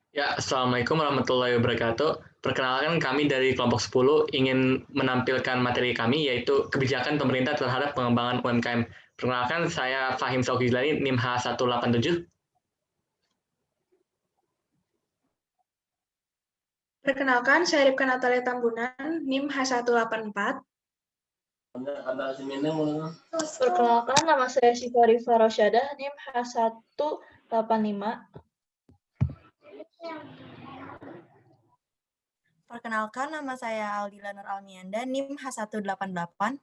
Ya, Assalamualaikum warahmatullahi wabarakatuh. Perkenalkan kami dari kelompok 10 ingin menampilkan materi kami yaitu kebijakan pemerintah terhadap pengembangan UMKM. Perkenalkan saya Fahim Saukidlani NIM H187. Perkenalkan, saya Ripka Natalia Tambunan, NIM H184. Perkenalkan, nama saya Syifa Rifa Rosyadah, NIM H185. Perkenalkan, nama saya Aldila Nur Almianda, NIM H188.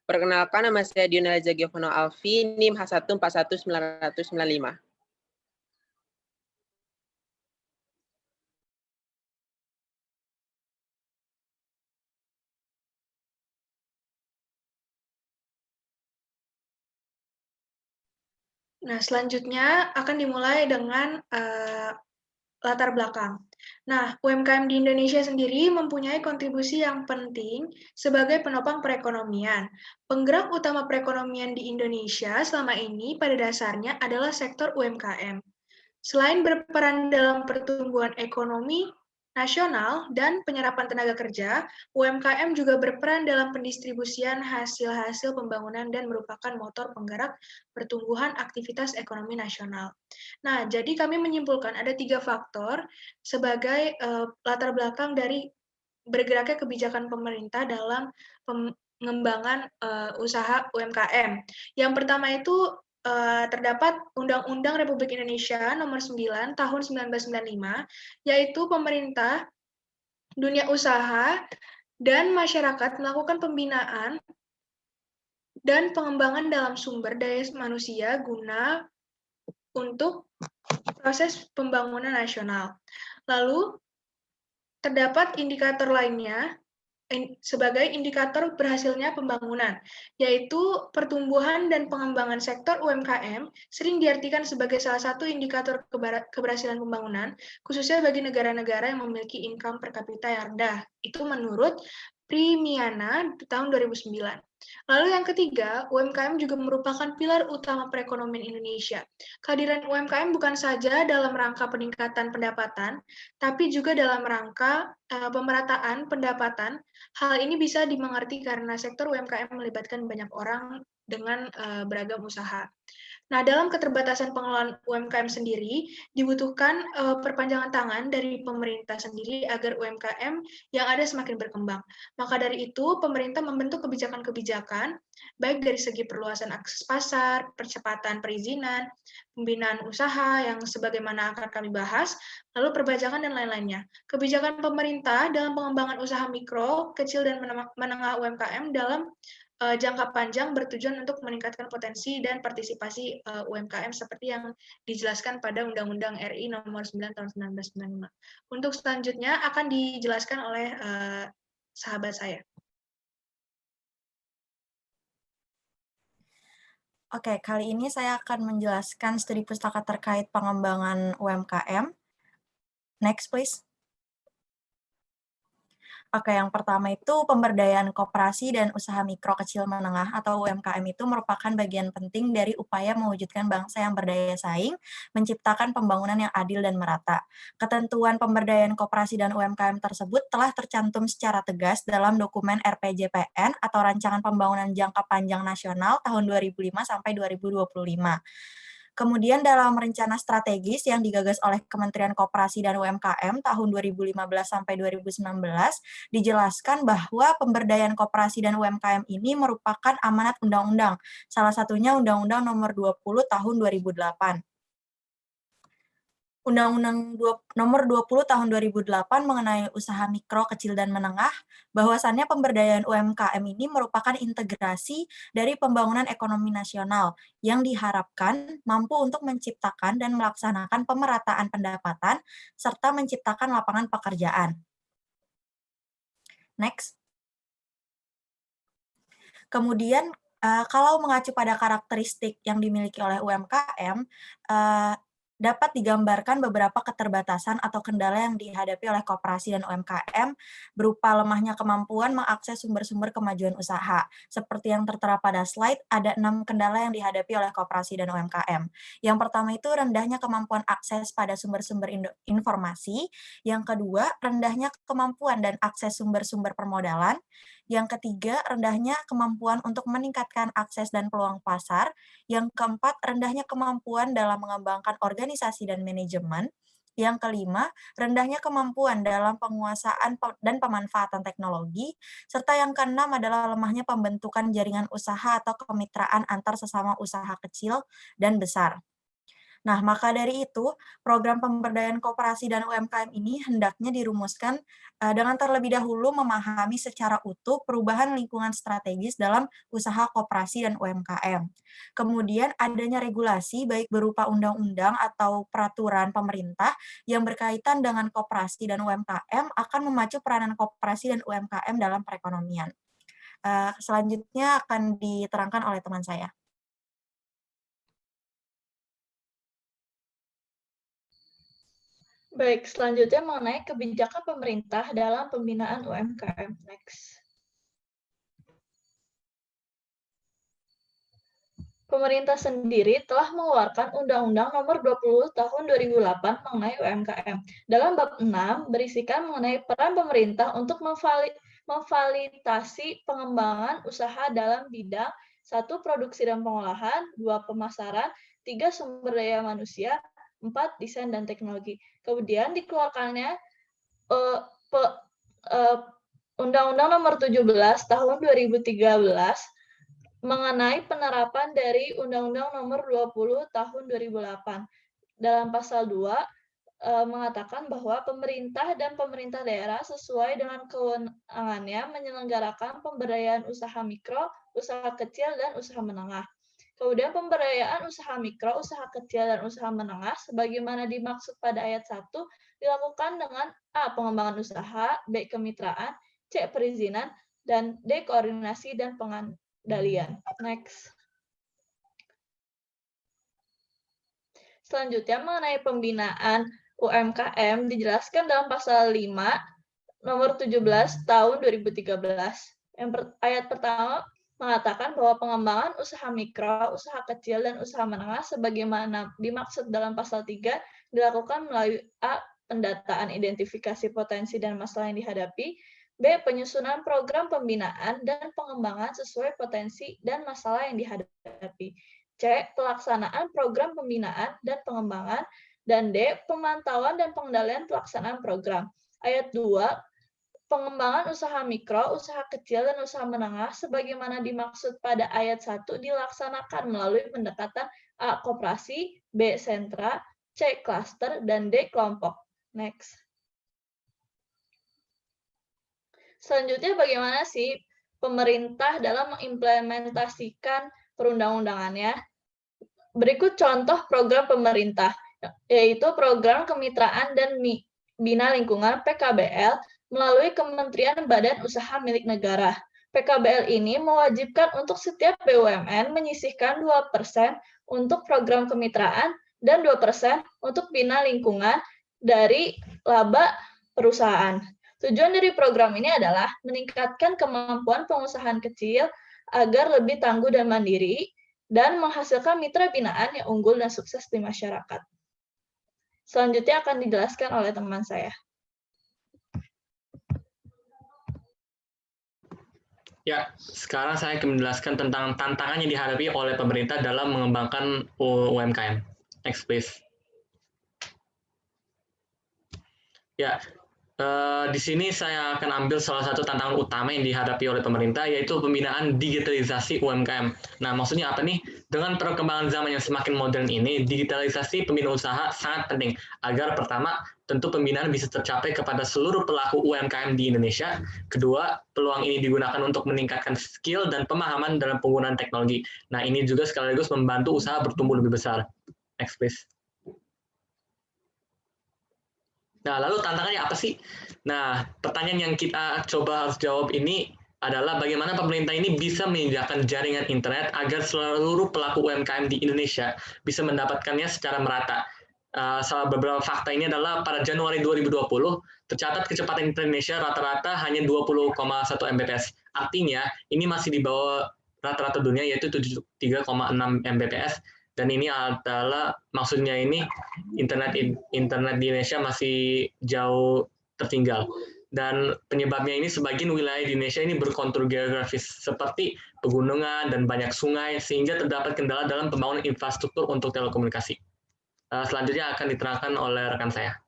Perkenalkan, nama saya Diona Zagiyofono Alfi, NIM H141995. Nah, selanjutnya akan dimulai dengan latar belakang. Nah, UMKM di Indonesia sendiri mempunyai kontribusi yang penting sebagai penopang perekonomian. Penggerak utama perekonomian di Indonesia selama ini pada dasarnya adalah sektor UMKM. Selain berperan dalam pertumbuhan ekonomi nasional dan penyerapan tenaga kerja, UMKM juga berperan dalam pendistribusian hasil-hasil pembangunan dan merupakan motor penggerak pertumbuhan aktivitas ekonomi nasional. Nah, jadi kami menyimpulkan ada 3 faktor sebagai latar belakang dari bergeraknya kebijakan pemerintah dalam pengembangan usaha UMKM. Yang pertama itu terdapat Undang-Undang Republik Indonesia Nomor 9 Tahun 1995, yaitu pemerintah, dunia usaha, dan masyarakat melakukan pembinaan dan pengembangan dalam sumber daya manusia guna untuk proses pembangunan nasional. Lalu, terdapat indikator lainnya sebagai indikator berhasilnya pembangunan, yaitu pertumbuhan dan pengembangan sektor UMKM sering diartikan sebagai salah satu indikator keberhasilan pembangunan, khususnya bagi negara-negara yang memiliki income per kapita yang rendah. Itu menurut Primiana tahun 2009. Lalu yang ketiga, UMKM juga merupakan pilar utama perekonomian Indonesia. Kehadiran UMKM bukan saja dalam rangka peningkatan pendapatan, tapi juga dalam rangka pemerataan pendapatan. Hal ini bisa dimengerti karena sektor UMKM melibatkan banyak orang dengan beragam usaha. Nah, dalam keterbatasan pengelolaan UMKM sendiri, dibutuhkan perpanjangan tangan dari pemerintah sendiri agar UMKM yang ada semakin berkembang. Maka dari itu, pemerintah membentuk kebijakan-kebijakan, baik dari segi perluasan akses pasar, percepatan perizinan, pembinaan usaha yang sebagaimana akan kami bahas, lalu perpajakan dan lain-lainnya. Kebijakan pemerintah dalam pengembangan usaha mikro, kecil, dan menengah UMKM dalam jangka panjang bertujuan untuk meningkatkan potensi dan partisipasi UMKM seperti yang dijelaskan pada Undang-Undang RI Nomor 9 Tahun 1995. Untuk selanjutnya akan dijelaskan oleh sahabat saya. Oke, kali ini saya akan menjelaskan studi pustaka terkait pengembangan UMKM. Next, please. Oke, yang pertama itu pemberdayaan koperasi dan usaha mikro kecil menengah atau UMKM itu merupakan bagian penting dari upaya mewujudkan bangsa yang berdaya saing, menciptakan pembangunan yang adil dan merata. Ketentuan pemberdayaan koperasi dan UMKM tersebut telah tercantum secara tegas dalam dokumen RPJPN atau Rancangan Pembangunan Jangka Panjang Nasional tahun 2005 sampai 2025. Kemudian dalam rencana strategis yang digagas oleh Kementerian Koperasi dan UMKM tahun 2015 sampai 2019 dijelaskan bahwa pemberdayaan koperasi dan UMKM ini merupakan amanat undang-undang, salah satunya Undang-Undang Nomor 20 Tahun 2008. Undang-Undang Nomor 20 Tahun 2008 mengenai usaha mikro, kecil, dan menengah, bahwasannya pemberdayaan UMKM ini merupakan integrasi dari pembangunan ekonomi nasional yang diharapkan mampu untuk menciptakan dan melaksanakan pemerataan pendapatan serta menciptakan lapangan pekerjaan. Next. Kemudian, kalau mengacu pada karakteristik yang dimiliki oleh UMKM, dapat digambarkan beberapa keterbatasan atau kendala yang dihadapi oleh koperasi dan UMKM berupa lemahnya kemampuan mengakses sumber-sumber kemajuan usaha. Seperti yang tertera pada slide, ada 6 kendala yang dihadapi oleh koperasi dan UMKM. Yang pertama itu rendahnya kemampuan akses pada sumber-sumber informasi. Yang kedua, rendahnya kemampuan dan akses sumber-sumber permodalan. Yang ketiga, rendahnya kemampuan untuk meningkatkan akses dan peluang pasar. Yang keempat, rendahnya kemampuan dalam mengembangkan organisasi dan manajemen. Yang kelima, rendahnya kemampuan dalam penguasaan dan pemanfaatan teknologi. Serta yang keenam adalah lemahnya pembentukan jaringan usaha atau kemitraan antar sesama usaha kecil dan besar. Nah, maka dari itu, program pemberdayaan koperasi dan UMKM ini hendaknya dirumuskan dengan terlebih dahulu memahami secara utuh perubahan lingkungan strategis dalam usaha koperasi dan UMKM. Kemudian adanya regulasi baik berupa undang-undang atau peraturan pemerintah yang berkaitan dengan koperasi dan UMKM akan memacu peranan koperasi dan UMKM dalam perekonomian. Selanjutnya akan diterangkan oleh teman saya. Baik, selanjutnya mengenai kebijakan pemerintah dalam pembinaan UMKM. Next. Pemerintah sendiri telah mengeluarkan Undang-Undang Nomor 20 Tahun 2008 mengenai UMKM. Dalam bab 6 berisikan mengenai peran pemerintah untuk memfasilitasi pengembangan usaha dalam bidang 1. Produksi dan pengolahan, 2. Pemasaran, 3. Sumber daya manusia, 4. Desain dan teknologi. Kemudian dikeluarkannya Undang-Undang Nomor 17 Tahun 2013 mengenai penerapan dari Undang-Undang Nomor 20 Tahun 2008. Dalam pasal 2 mengatakan bahwa pemerintah dan pemerintah daerah sesuai dengan kewenangannya menyelenggarakan pemberdayaan usaha mikro, usaha kecil, dan usaha menengah. Kemudian pemberdayaan usaha mikro, usaha kecil, dan usaha menengah sebagaimana dimaksud pada ayat 1 dilakukan dengan A. Pengembangan usaha, B. Kemitraan, C. Perizinan, dan D. Koordinasi dan pengendalian. Next. Selanjutnya mengenai pembinaan UMKM dijelaskan dalam pasal 5 nomor 17 tahun 2013. Ayat pertama mengatakan bahwa pengembangan usaha mikro, usaha kecil, dan usaha menengah sebagaimana dimaksud dalam pasal 3 dilakukan melalui A. Pendataan identifikasi potensi dan masalah yang dihadapi, B. Penyusunan program pembinaan dan pengembangan sesuai potensi dan masalah yang dihadapi, C. Pelaksanaan program pembinaan dan pengembangan, dan D. Pemantauan dan pengendalian pelaksanaan program. Ayat 2, pengembangan usaha mikro, usaha kecil, dan usaha menengah sebagaimana dimaksud pada ayat 1 dilaksanakan melalui pendekatan A. Koperasi, B. Sentra, C. Klaster, dan D. Kelompok. Next. Selanjutnya bagaimana sih pemerintah dalam mengimplementasikan perundang-undangannya? Berikut contoh program pemerintah, yaitu program kemitraan dan bina lingkungan PKBL melalui Kementerian Badan Usaha milik negara. PKBL ini mewajibkan untuk setiap BUMN menyisihkan 2% untuk program kemitraan dan 2% untuk bina lingkungan dari laba perusahaan. Tujuan dari program ini adalah meningkatkan kemampuan pengusahaan kecil agar lebih tangguh dan mandiri, dan menghasilkan mitra binaan yang unggul dan sukses di masyarakat. Selanjutnya akan dijelaskan oleh teman saya. Ya, sekarang saya akan menjelaskan tentang tantangan yang dihadapi oleh pemerintah dalam mengembangkan UMKM. Next, please. Ya, di sini saya akan ambil salah satu tantangan utama yang dihadapi oleh pemerintah, yaitu pembinaan digitalisasi UMKM. Nah, maksudnya apa nih? Dengan perkembangan zaman yang semakin modern ini, digitalisasi pembinaan usaha sangat penting agar pertama, tentu pembinaan bisa tercapai kepada seluruh pelaku UMKM di Indonesia. Kedua, peluang ini digunakan untuk meningkatkan skill dan pemahaman dalam penggunaan teknologi. Nah, ini juga sekaligus membantu usaha bertumbuh lebih besar. Next, please. Nah, lalu tantangannya apa sih? Nah, pertanyaan yang kita coba harus jawab ini adalah bagaimana pemerintah ini bisa menyediakan jaringan internet agar seluruh pelaku UMKM di Indonesia bisa mendapatkannya secara merata. Salah beberapa fakta ini adalah pada Januari 2020 tercatat kecepatan internet Indonesia rata-rata hanya 20,1 Mbps. Artinya ini masih di bawah rata-rata dunia yaitu 3,6 Mbps, dan ini adalah maksudnya ini internet di Indonesia masih jauh tertinggal. Dan penyebabnya ini sebagian wilayah di Indonesia ini berkontur geografis seperti pegunungan dan banyak sungai sehingga terdapat kendala dalam pembangunan infrastruktur untuk telekomunikasi. Selanjutnya akan diterangkan oleh rekan saya.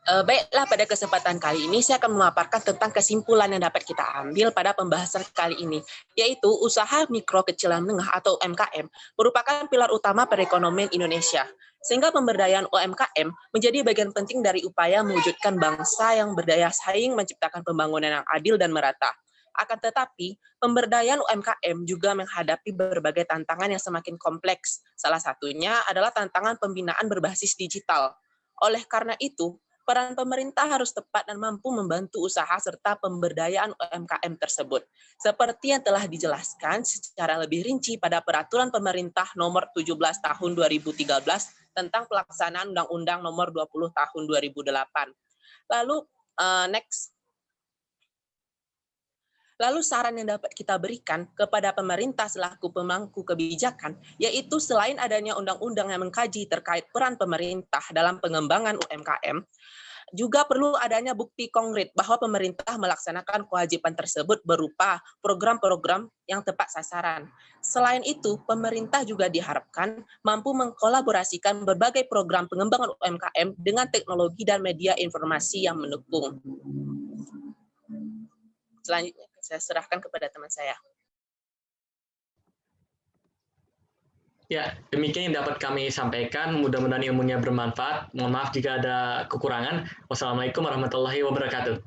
Baiklah, pada kesempatan kali ini saya akan memaparkan tentang kesimpulan yang dapat kita ambil pada pembahasan kali ini, yaitu usaha mikro kecil dan menengah atau UMKM merupakan pilar utama perekonomian Indonesia, sehingga pemberdayaan UMKM menjadi bagian penting dari upaya mewujudkan bangsa yang berdaya saing menciptakan pembangunan yang adil dan merata. Akan tetapi, pemberdayaan UMKM juga menghadapi berbagai tantangan yang semakin kompleks. Salah satunya adalah tantangan pembinaan berbasis digital. Oleh karena itu, peran pemerintah harus tepat dan mampu membantu usaha serta pemberdayaan UMKM tersebut. Seperti yang telah dijelaskan secara lebih rinci pada Peraturan Pemerintah Nomor 17 Tahun 2013 tentang pelaksanaan Undang-Undang Nomor 20 Tahun 2008. Lalu saran yang dapat kita berikan kepada pemerintah selaku pemangku kebijakan, yaitu selain adanya undang-undang yang mengkaji terkait peran pemerintah dalam pengembangan UMKM, juga perlu adanya bukti konkret bahwa pemerintah melaksanakan kewajiban tersebut berupa program-program yang tepat sasaran. Selain itu, pemerintah juga diharapkan mampu mengkolaborasikan berbagai program pengembangan UMKM dengan teknologi dan media informasi yang mendukung. Selanjutnya, saya serahkan kepada teman saya. Ya, demikian yang dapat kami sampaikan. Mudah-mudahan ilmunya bermanfaat. Mohon maaf jika ada kekurangan. Wassalamualaikum warahmatullahi wabarakatuh.